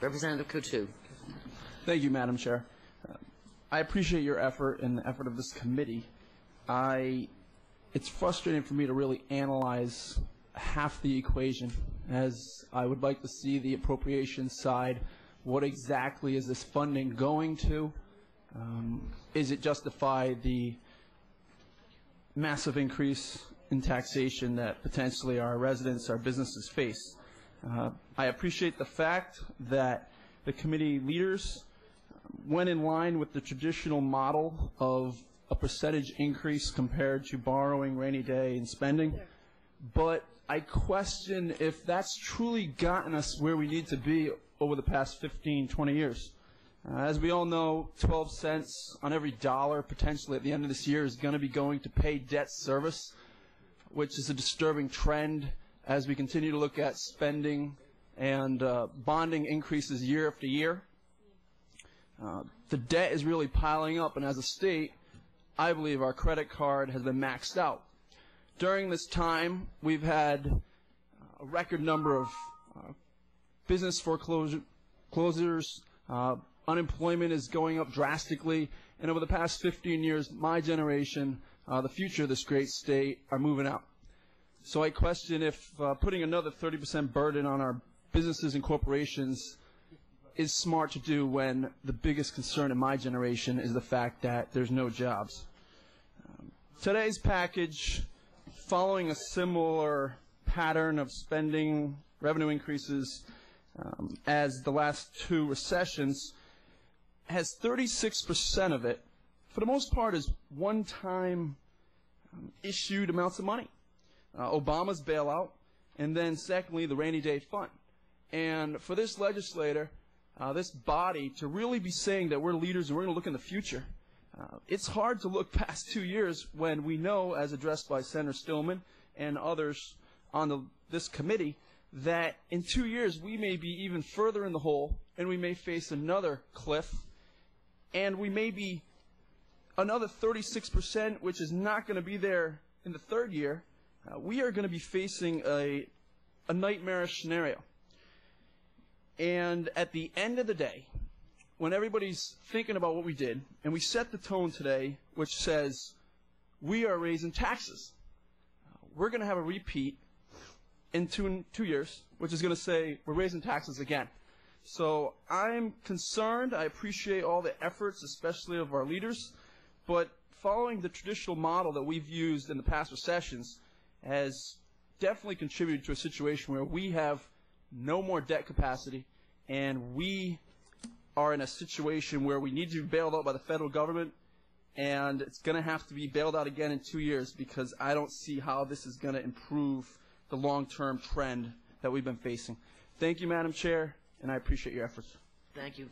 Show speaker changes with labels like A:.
A: Representative Coutu.
B: Thank you, Madam Chair. I appreciate your effort and the effort of this committee. It's frustrating for me to really analyze half the equation, as I would like to see the appropriations side. What exactly is this funding going to? Is it justify the massive increase in taxation that potentially our residents, our businesses face? I appreciate the fact that the committee leaders went in line with the traditional model of a percentage increase compared to borrowing, rainy day, and spending. But I question if that's truly gotten us where we need to be over the past 15, 20 years. As we all know, 12 cents on every dollar potentially at the end of this year is going to be going to pay debt service, which is a disturbing trend as we continue to look at spending and bonding increases year after year. The debt is really piling up, and as a state, I believe our credit card has been maxed out. During this time, we've had a record number of business foreclosures. Unemployment is going up drastically, and over the past 15 years, my generation, the future of this great state, are moving out. So I question if putting another 30% burden on our businesses and corporations is smart to do when the biggest concern in my generation is the fact that there's no jobs. Today's package, following a similar pattern of spending revenue increases as the last two recessions, has 36% of it, for the most part, is one-time issued amounts of money. Obama's bailout, and then secondly, the rainy day fund. And for this legislator, this body, to really be saying that we're leaders and we're going to look in the future, it's hard to look past 2 years when we know, as addressed by Senator Stillman and others on this committee, that in 2 years we may be even further in the hole, and we may face another cliff, and we may be another 36%, which is not going to be there in the third year. We are going to be facing a nightmarish scenario. And at the end of the day, when everybody's thinking about what we did, and we set the tone today, which says we are raising taxes, we're going to have a repeat in two years, which is going to say we're raising taxes again. So I'm concerned. I appreciate all the efforts, especially of our leaders, but following the traditional model that we've used in the past recessions has definitely contributed to a situation where we have no more debt capacity, and we are in a situation where we need to be bailed out by the federal government, and it's going to have to be bailed out again in 2 years, because I don't see how this is going to improve the long-term trend that we've been facing. Thank you, Madam Chair, and I appreciate your efforts.
A: Thank you.